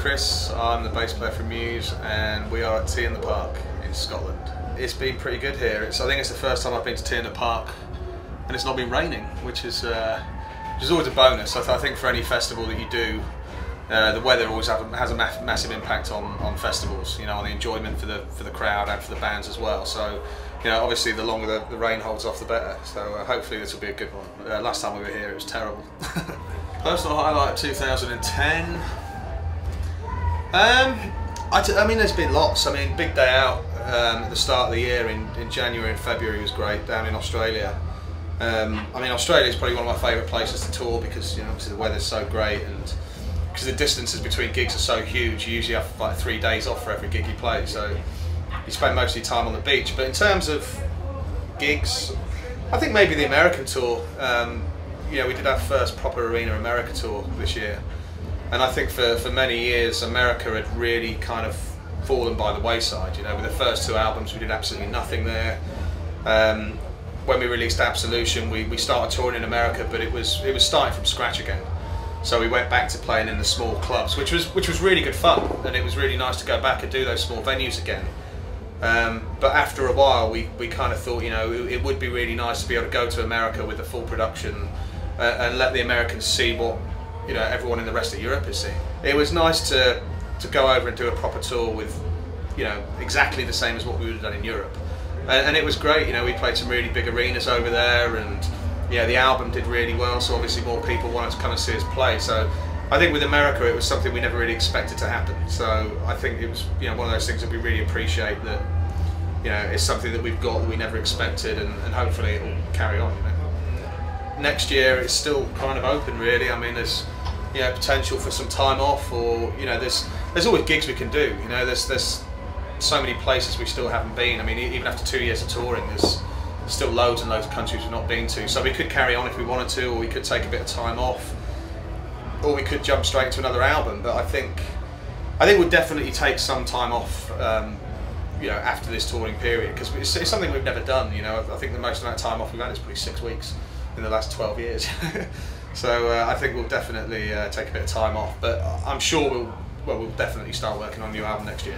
Chris, I'm the bass player from Muse, and we are at Tea in the Park in Scotland. It's been pretty good here. I think it's the first time I've been to Tea in the Park and it's not been raining, which is always a bonus. I think for any festival that you do, the weather always has a massive impact on festivals, you know, on the enjoyment for the crowd and for the bands as well. So, you know, obviously the longer the rain holds off, the better. So hopefully this will be a good one. Last time we were here, it was terrible. Personal highlight of 2010. I mean, there's been lots. I mean, big day out at the start of the year in January and February was great down in Australia. I mean, Australia is probably one of my favourite places to tour because, you know, obviously the weather's so great and because the distances between gigs are so huge. You usually have like 3 days off for every gig you play, so you spend most of your time on the beach. But in terms of gigs, I think maybe the American tour. You know, we did our first proper Arena America tour this year, and I think for many years America had really kind of fallen by the wayside. You know, with the first 2 albums we did absolutely nothing there. When we released Absolution, we started touring in America, but it was starting from scratch again. So we went back to playing in the small clubs, which was really good fun, and it was really nice to go back and do those small venues again. But after a while, we kind of thought, you know, it would be really nice to be able to go to America with a full production and let the Americans see what, you know, everyone in the rest of Europe is seeing. It was nice to go over and do a proper tour with, you know, exactly the same as what we would have done in Europe, and it was great. You know, we played some really big arenas over there, and yeah, the album did really well, so obviously more people wanted to come and see us play. So I think with America it was something we never really expected to happen. So I think it was, you know, one of those things that we really appreciate, that, you know, it's something that we've got that we never expected, and hopefully it will carry on, you know. Next year it's still kind of open really. I mean, there's, you know, potential for some time off, or, you know, there's always gigs we can do. You know, there's so many places we still haven't been. I mean, even after 2 years of touring, there's still loads and loads of countries we've not been to. So we could carry on if we wanted to, or we could take a bit of time off, or we could jump straight to another album. But I think we'll definitely take some time off, you know, after this touring period, because it's something we've never done. You know, I think the most amount of time off we've had is probably 6 weeks in the last 12 years. So I think we'll definitely take a bit of time off, but I'm sure we'll definitely start working on a new album next year.